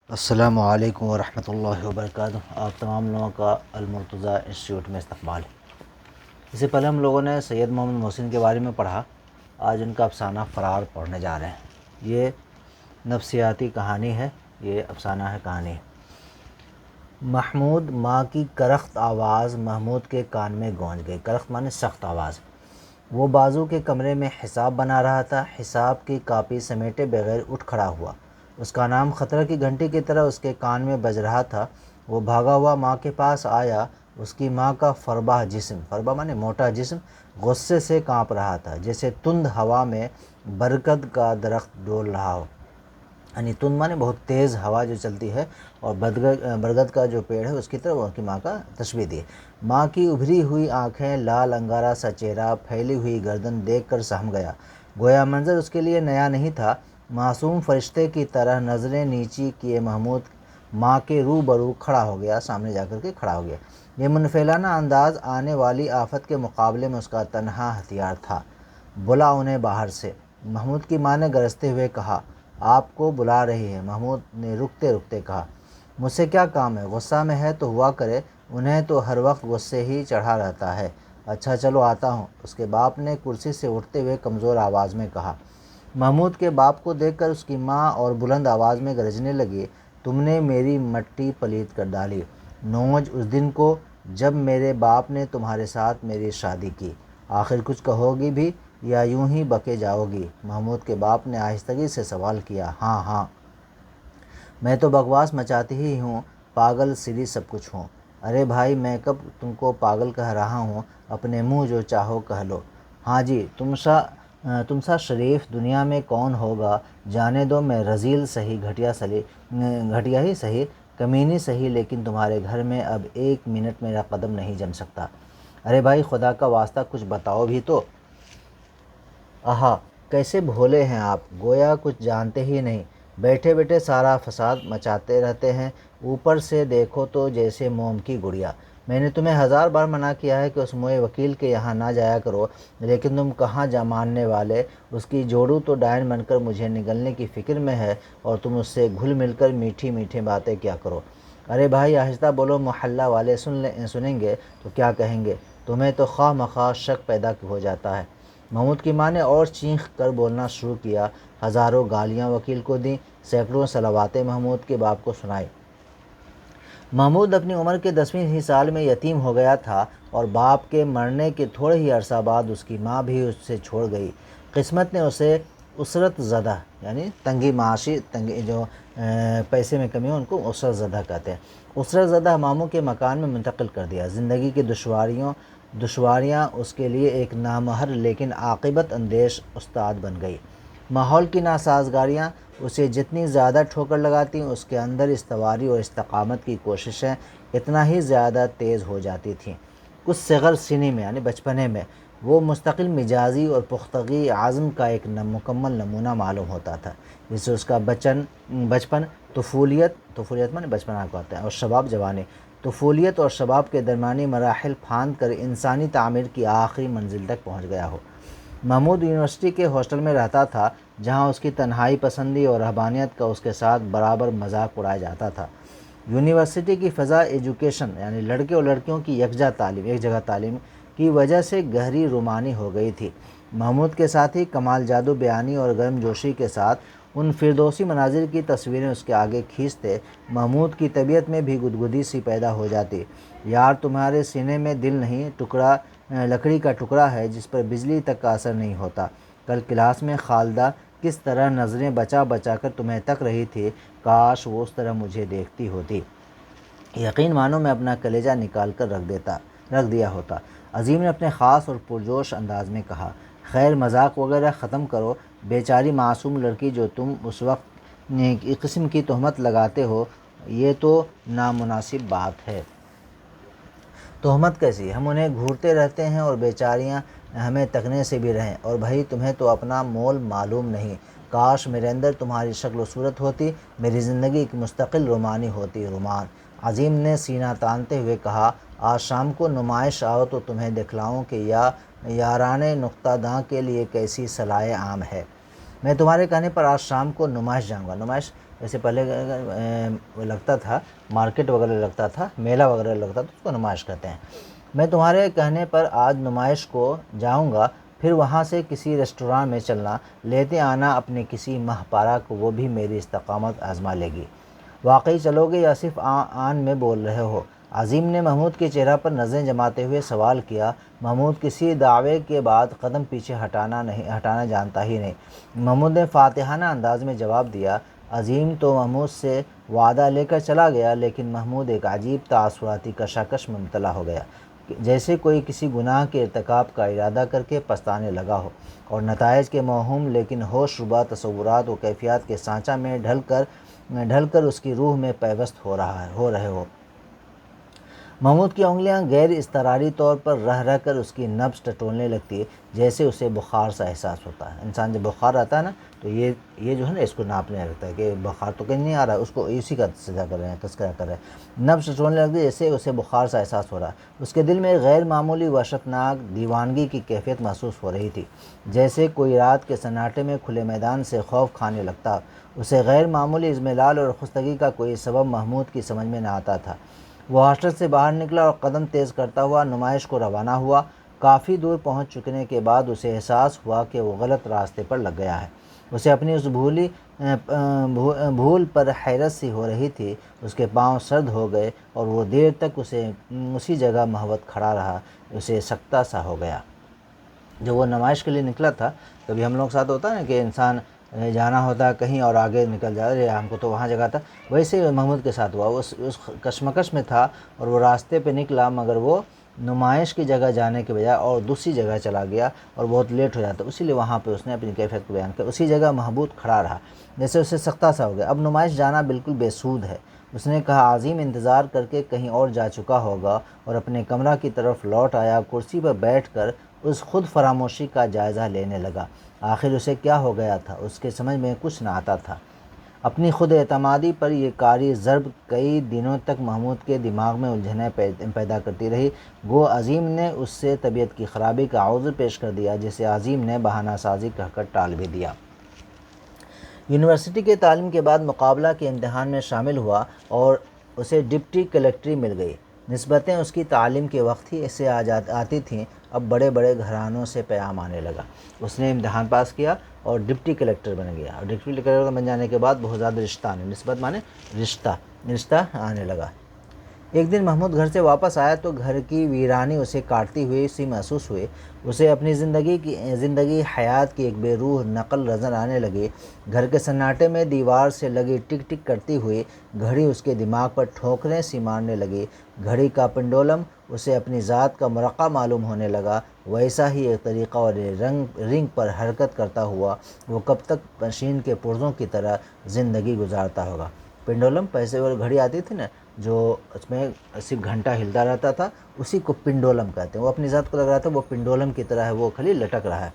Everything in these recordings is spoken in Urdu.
السلام علیکم ورحمۃ اللہ وبرکاتہ۔ آپ تمام لوگوں کا المرتضیٰ انسٹیٹیوٹ میں استقبال ہے۔ اس سے پہلے ہم لوگوں نے سید محمد محسن کے بارے میں پڑھا، آج ان کا افسانہ فرار پڑھنے جا رہے ہیں۔ یہ نفسیاتی کہانی ہے، یہ افسانہ ہے کہانی۔ محمود، ماں کی کرخت آواز محمود کے کان میں گونج گئی۔ کرخت مانے سخت آواز۔ وہ بازو کے کمرے میں حساب بنا رہا تھا، حساب کی کاپی سمیٹے بغیر اٹھ کھڑا ہوا۔ اس کا نام خطرہ کی گھنٹی کی طرح اس کے کان میں بج رہا تھا۔ وہ بھاگا ہوا ماں کے پاس آیا۔ اس کی ماں کا فربہ جسم، فربہ مانے موٹا جسم، غصے سے کانپ رہا تھا، جیسے تند ہوا میں برگد کا درخت ڈول رہا ہو۔ یعنی تند مانے بہت تیز ہوا جو چلتی ہے، اور برگد کا جو پیڑ ہے اس کی طرف ان کی ماں کا تشبیہ دی ہے۔ ماں کی ابھری ہوئی آنکھیں، لال انگارا سا چہرہ، پھیلی ہوئی گردن دیکھ کر سہم گیا۔ گویا منظر اس کے لیے نیا نہیں تھا۔ معصوم فرشتے کی طرح نظریں نیچی کیے محمود ماں کے روبرو کھڑا ہو گیا، سامنے جا کر کے کھڑا ہو گیا۔ یہ منفعلانہ انداز آنے والی آفت کے مقابلے میں اس کا تنہا ہتھیار تھا۔ بلا انہیں باہر سے، محمود کی ماں نے گرجتے ہوئے کہا۔ آپ کو بلا رہی ہے، محمود نے رکتے رکتے کہا۔ مجھ سے کیا کام ہے؟ غصہ میں ہے تو ہوا کرے، انہیں تو ہر وقت غصے ہی چڑھا رہتا ہے۔ اچھا چلو آتا ہوں، اس کے باپ نے کرسی سے اٹھتے ہوئے کمزور آواز میں کہا۔ محمود کے باپ کو دیکھ کر اس کی ماں اور بلند آواز میں گرجنے لگی۔ تم نے میری مٹی پلید کر ڈالی، نوج اس دن کو جب میرے باپ نے تمہارے ساتھ میری شادی کی۔ آخر کچھ کہو گی بھی یا یوں ہی بکے جاؤ گی؟ محمود کے باپ نے آہستگی سے سوال کیا۔ ہاں ہاں، میں تو بکواس مچاتی ہی ہوں، پاگل سری سب کچھ ہوں۔ ارے بھائی، میں کب تم کو پاگل کہہ رہا ہوں؟ اپنے منہ جو چاہو کہہ لو۔ ہاں جی، تم سا شریف دنیا میں کون ہوگا؟ جانے دو، میں رذیل سہی، گھٹیا ہی سہی، کمینی سہی، لیکن تمہارے گھر میں اب ایک منٹ میرا قدم نہیں جم سکتا۔ ارے بھائی، خدا کا واسطہ کچھ بتاؤ بھی تو۔ آہا، کیسے بھولے ہیں آپ، گویا کچھ جانتے ہی نہیں، بیٹھے بیٹھے سارا فساد مچاتے رہتے ہیں، اوپر سے دیکھو تو جیسے موم کی گڑیا۔ میں نے تمہیں 1000 بار منع کیا ہے کہ اس موئے وکیل کے یہاں نہ جایا کرو، لیکن تم کہاں جا ماننے والے۔ اس کی جوڑو تو ڈائن بن کر مجھے نگلنے کی فکر میں ہے، اور تم اس سے گھل مل کر میٹھی میٹھی باتیں کیا کرو۔ ارے بھائی آہستہ بولو، محلہ والے سنیں گے تو کیا کہیں گے؟ تمہیں تو خواہ مخواہ شک پیدا ہو جاتا ہے۔ محمود کی ماں نے اور چینخ کر بولنا شروع کیا۔ ہزاروں گالیاں وکیل کو دیں، سینکڑوں صلواتیں محمود کے باپ کو سنائی۔ محمود اپنی عمر کے 10ویں ہی سال میں یتیم ہو گیا تھا، اور باپ کے مرنے کے تھوڑے ہی عرصہ بعد اس کی ماں بھی اس سے چھوڑ گئی۔ قسمت نے اسے اسرت زدہ، یعنی تنگی معاشی، تنگی جو پیسے میں کمی ہو ان کو اسرت زدہ کہتے ہیں، اسرت زدہ ماموں کے مکان میں منتقل کر دیا۔ زندگی کی دشواریاں اس کے لیے ایک نامہر لیکن عاقبت اندیش استاد بن گئی۔ ماحول کی ناسازگاریاں اسے جتنی زیادہ ٹھوکر لگاتیں، اس کے اندر استواری اور استقامت کی کوششیں اتنا ہی زیادہ تیز ہو جاتی تھیں۔ کچھ صغر سنی میں، یعنی بچپنے میں، وہ مستقل مزاجی اور پختگی عزم کا ایک مکمل نمونہ معلوم ہوتا تھا، جس سے اس کا بچپن، طفولیت میں بچپنا کو آتا ہے، اور شباب جوانی، طفولیت اور شباب کے درمیانی مراحل پھاند کر انسانی تعمیر کی آخری منزل تک پہنچ گیا ہو۔ محمود یونیورسٹی کے ہاسٹل میں رہتا تھا، جہاں اس کی تنہائی پسندی اور رہبانیت کا اس کے ساتھ برابر مذاق اڑایا جاتا تھا۔ یونیورسٹی کی فضا ایجوکیشن، یعنی لڑکے اور لڑکیوں کی ایک جگہ تعلیم کی وجہ سے گہری رومانی ہو گئی تھی۔ محمود کے ساتھ ہی کمال جادو بیانی اور گرم جوشی کے ساتھ ان فردوسی مناظر کی تصویریں اس کے آگے کھینچتے، محمود کی طبیعت میں بھی گدگدی سی پیدا ہو جاتی۔ یار، تمہارے سینے میں دل نہیں، لکڑی کا ٹکڑا ہے جس پر بجلی تک کا اثر نہیں ہوتا۔ کل کلاس میں خالدہ کس طرح نظریں بچا بچا کر تمہیں تک رہی تھی، کاش وہ اس طرح مجھے دیکھتی ہوتی۔ یقین مانو میں اپنا کلیجہ نکال کر رکھ دیا ہوتا۔ عظیم نے اپنے خاص اور پرجوش انداز میں کہا۔ خیر، مذاق وغیرہ ختم کرو، بیچاری معصوم لڑکی جو تم اس وقت ایک قسم کی تہمت لگاتے ہو، یہ تو نامناسب بات ہے۔ تہمت کیسی؟ ہم انہیں گھورتے رہتے ہیں اور بیچاریاں ہمیں تکنے سے بھی رہیں۔ اور بھائی، تمہیں تو اپنا مول معلوم نہیں۔ کاش میرے اندر تمہاری شکل و صورت ہوتی، میری زندگی ایک مستقل رومانی ہوتی۔ رومان، عظیم نے سینہ تانتے ہوئے کہا۔ آج شام کو نمائش آؤ تو تمہیں دکھلاؤں کہ یاران نکتہ داں کے لیے کیسی صلاح عام ہے۔ میں تمہارے کہنے پر آج شام کو نمائش جاؤں گا۔ نمائش جیسے پہلے لگتا تھا، مارکیٹ وغیرہ لگتا تھا، میلہ وغیرہ لگتا تھا، اس کو نمائش کہتے ہیں۔ میں تمہارے کہنے پر آج نمائش کو جاؤں گا، پھر وہاں سے کسی ریسٹوران میں چلنا، لیتے آنا اپنے کسی ماہ پارہ کو، وہ بھی میری استقامت آزما لے گی۔ واقعی چلو گے یا صرف آن میں بول رہے ہو؟ عظیم نے محمود کے چہرہ پر نظریں جماتے ہوئے سوال کیا۔ محمود کسی دعوے کے بعد قدم پیچھے ہٹانا جانتا ہی نہیں۔ محمود نے فاتحانہ انداز میں جواب دیا۔ عظیم تو محمود سے وعدہ لے کر چلا گیا، لیکن محمود ایک عجیب تاثراتی کشاکش میں مبتلا ہو گیا، جیسے کوئی کسی گناہ کے ارتکاب کا ارادہ کر کے پچھتانے لگا ہو، اور نتائج کے موہوم لیکن ہوش ربا تصورات و کیفیات کے سانچہ میں ڈھل کر اس کی روح میں پیوست ہو رہے ہو۔ محمود کی انگلیاں غیر اضطراری طور پر رہ کر اس کی نبض ٹٹولنے لگتی ہے، جیسے اسے بخار سا احساس ہوتا ہے۔ انسان جب بخار آتا ہے نا تو یہ جو ہے نا، اس کو ناپنے لگتا ہے کہ بخار تو کہیں نہیں آ رہا، اس کو اسی کا تذکرہ کر رہے ہیں۔ نبض ٹٹولنے لگتی ہے جیسے اسے بخار سا احساس ہو رہا ہے۔ اس کے دل میں غیر معمولی وحشتناک دیوانگی کی کیفیت محسوس ہو رہی تھی، جیسے کوئی رات کے سناٹے میں کھلے میدان سے خوف کھانے لگتا۔ اسے غیر معمولی اضمحلال اور خستگی کا کوئی سبب محمود کی سمجھ میں نہ آتا تھا۔ وہ ہاسٹل سے باہر نکلا اور قدم تیز کرتا ہوا نمائش کو روانہ ہوا۔ کافی دور پہنچ چکنے کے بعد اسے احساس ہوا کہ وہ غلط راستے پر لگ گیا ہے۔ اسے اپنی اس بھول پر حیرت سی ہو رہی تھی۔ اس کے پاؤں سرد ہو گئے اور وہ دیر تک اسی جگہ مہوت کھڑا رہا۔ اسے سکتہ سا ہو گیا۔ جب وہ نمائش کے لیے نکلا تھا، کبھی ہم لوگ ساتھ ہوتا ہے نا کہ انسان جانا ہوتا ہے کہیں اور آگے نکل جاتا ہے، ہم کو تو وہاں جگہ تھا، ویسے ہی محمود کے ساتھ ہوا۔ وہ اس کشمکش میں تھا اور وہ راستے پہ نکلا، مگر وہ نمائش کی جگہ جانے کے بجائے اور دوسری جگہ چلا گیا اور بہت لیٹ ہو جاتا، اسی لیے وہاں پہ اس نے اپنی کیفیت کو بیان کیا۔ اسی جگہ محمود کھڑا رہا، جیسے اسے سختہ سا ہو گیا۔ اب نمائش جانا بالکل بے سود ہے، اس نے کہا۔ عظیم انتظار کر کے کہیں اور جا چکا ہوگا اور اپنے کمرہ کی طرف لوٹ آیا۔ کرسی پر بیٹھ کر اس خود فراموشی کا جائزہ لینے لگا۔ آخر اسے کیا ہو گیا تھا؟ اس کے سمجھ میں کچھ نہ آتا تھا۔ اپنی خود اعتمادی پر یہ کاری ضرب کئی دنوں تک محمود کے دماغ میں الجھنیں پیدا کرتی رہی۔ گو عظیم نے اس سے طبیعت کی خرابی کا عذر پیش کر دیا، جسے عظیم نے بہانہ سازی کہہ کر ٹال بھی دیا۔ یونیورسٹی کے تعلیم کے بعد مقابلہ کے امتحان میں شامل ہوا اور اسے ڈپٹی کلیکٹری مل گئی۔ نسبتیں اس کی تعلیم کے وقت ہی اسے آتی تھیں، اب بڑے بڑے گھرانوں سے پیام آنے لگا۔ اس نے امتحان پاس کیا اور ڈپٹی کلیکٹر بن گیا، اور ڈپٹی کلیکٹر بن جانے کے بعد بہت زیادہ رشتہ آنے، نسبت مانے رشتہ آنے لگا۔ ایک دن محمود گھر سے واپس آیا تو گھر کی ویرانی اسے کاٹتی ہوئی سی محسوس ہوئی۔ اسے اپنی زندگی حیات کی ایک بے روح نقل نظر آنے لگی۔ گھر کے سناٹے میں دیوار سے لگی ٹک ٹک کرتی ہوئی گھڑی اس کے دماغ پر ٹھوکریں سی مارنے لگی۔ گھڑی کا پنڈولم اسے اپنی ذات کا مرقع معلوم ہونے لگا۔ ویسا ہی ایک طریقہ اور رنگ پر حرکت کرتا ہوا وہ کب تک مشین کے پرزوں کی طرح زندگی گزارتا ہوگا۔ پنڈولم پیسے والی گھڑی آتی تھی نا، جو اس میں صرف گھنٹہ ہلتا رہتا تھا، اسی کو پنڈولم کہتے ہیں۔ وہ اپنی ذات کو لگ رہا تھا وہ پنڈولم کی طرح ہے، وہ خالی لٹک رہا ہے۔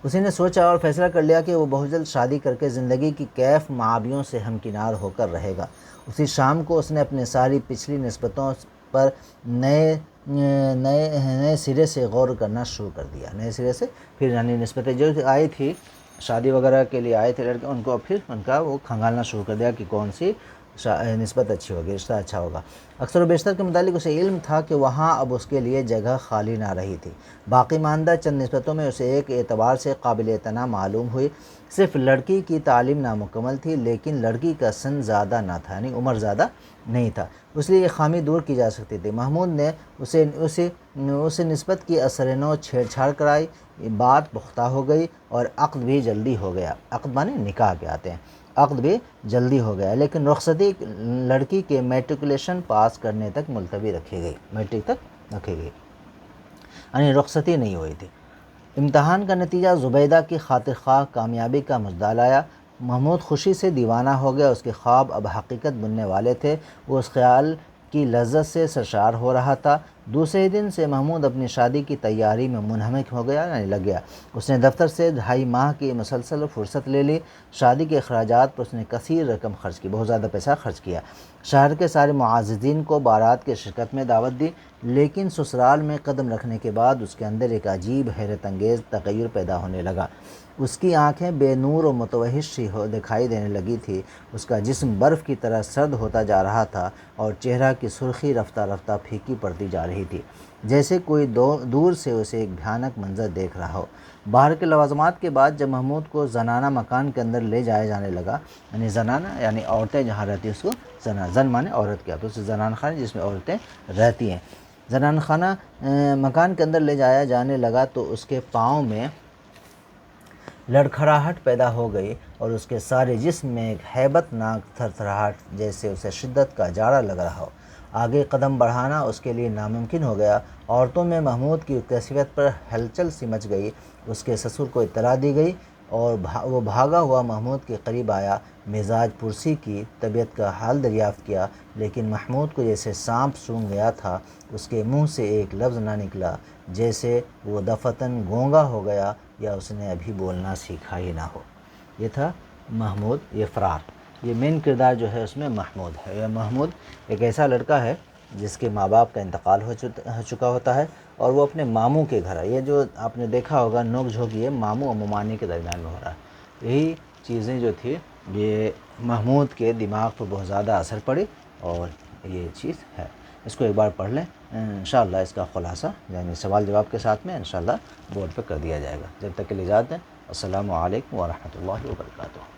اسی نے سوچا اور فیصلہ کر لیا کہ وہ بہت جلد شادی کر کے زندگی کی کیف معابیوں سے ہمکنار ہو کر رہے گا۔ اسی شام کو اس نے اپنے ساری پچھلی نسبتوں پر نئے سرے سے غور کرنا شروع کر دیا۔ نئے سرے سے پھر یعنی نسبتیں جو آئی تھی شادی وغیرہ کے لیے آئے تھے لڑکے، ان کو پھر ان کا وہ کھنگالنا شروع کر دیا کہ کون سی نسبت اچھی ہوگی، رشتہ اچھا ہوگا۔ اکثر و بیشتر کے متعلق اسے علم تھا کہ وہاں اب اس کے لیے جگہ خالی نہ رہی تھی۔ باقی ماندہ چند نسبتوں میں اسے ایک اعتبار سے قابل اعتنا معلوم ہوئی۔ صرف لڑکی کی تعلیم نامکمل تھی، لیکن لڑکی کا سن زیادہ نہ تھا، یعنی عمر زیادہ نہیں تھا، اس لیے یہ خامی دور کی جا سکتی تھی۔ محمود نے اسے نسبت کی اثر نو چھیڑ چھاڑ کرائی، بات پختہ ہو گئی اور عقد بھی جلدی ہو گیا۔ عقد مانے نکاح کے آتے ہیں، عقد بھی جلدی ہو گیا، لیکن رخصتی لڑکی کے میٹریکولیشن پاس کرنے تک ملتوی رکھی گئی، میٹرک تک رکھی گئی، یعنی رخصتی نہیں ہوئی تھی۔ امتحان کا نتیجہ زبیدہ کی خاطر خواہ کامیابی کا مژدہ لایا۔ محمود خوشی سے دیوانہ ہو گیا، اس کے خواب اب حقیقت بننے والے تھے۔ وہ اس خیال کی لذت سے سرشار ہو رہا تھا۔ دوسرے دن سے محمود اپنی شادی کی تیاری میں منہمک ہو گیا، یعنی لگ گیا۔ اس نے دفتر سے 2.5 ماہ کی مسلسل فرصت لے لی۔ شادی کے اخراجات پر اس نے کثیر رقم خرچ کی، بہت زیادہ پیسہ خرچ کیا۔ شہر کے سارے معززین کو بارات کے شرکت میں دعوت دی، لیکن سسرال میں قدم رکھنے کے بعد اس کے اندر ایک عجیب حیرت انگیز تغیر پیدا ہونے لگا۔ اس کی آنکھیں بے نور و متوحش سی دکھائی دینے لگی تھی، اس کا جسم برف کی طرح سرد ہوتا جا رہا تھا اور چہرہ کی سرخی رفتہ رفتہ پھیکی پڑتی جا رہی تھی، جیسے کوئی دور سے اسے ایک بھیانک منظر دیکھ رہا ہو۔ باہر کے لوازمات کے بعد جب محمود کو زنانہ مکان کے اندر لے جایا جانے لگا، یعنی زنانہ یعنی عورتیں جہاں رہتی ہیں اس کو زن مانے عورت کیا، تو اسے زنان خانہ جس میں عورتیں رہتی ہیں، زنان خانہ مکان کے اندر لے جایا جانے لگا تو اس کے پاؤں میں لڑکھڑاہٹ پیدا ہو گئی اور اس کے سارے جسم میں ایک ہیبت ناک تھر تھراہٹ جیسے اسے شدت کا جاڑا لگ رہا ہو۔ آگے قدم بڑھانا اس کے لیے ناممکن ہو گیا۔ عورتوں میں محمود کی کیفیت پر ہلچل سی مچ گئی۔ اس کے سسر کو اطلاع دی گئی اور وہ بھاگا ہوا محمود کے قریب آیا، مزاج پرسی کی، طبیعت کا حال دریافت کیا، لیکن محمود کو جیسے سانپ سونگھ گیا تھا، اس کے منہ سے ایک لفظ نہ نکلا، جیسے وہ دفعتاً گونگا ہو گیا یا اس نے ابھی بولنا سیکھا ہی نہ ہو۔ یہ تھا محمود، یہ فرار، یہ مین کردار جو ہے اس میں محمود ہے۔ یہ محمود ایک ایسا لڑکا ہے جس کے ماں باپ کا انتقال ہو چکا ہوتا ہے اور وہ اپنے ماموں کے گھر ہے۔ یہ جو آپ نے دیکھا ہوگا نوک جھوک یہ ماموں اور ممانی کے درمیان میں ہو رہا ہے۔ یہی چیزیں جو تھی یہ محمود کے دماغ پر بہت زیادہ اثر پڑی اور یہ چیز ہے۔ اس کو ایک بار پڑھ لیں، انشاءاللہ اس کا خلاصہ یعنی سوال جواب کے ساتھ میں انشاءاللہ بورڈ پہ کر دیا جائے گا۔ جب تک کے لیے اجازت دیں، السلام علیکم ورحمۃ اللہ وبرکاتہ۔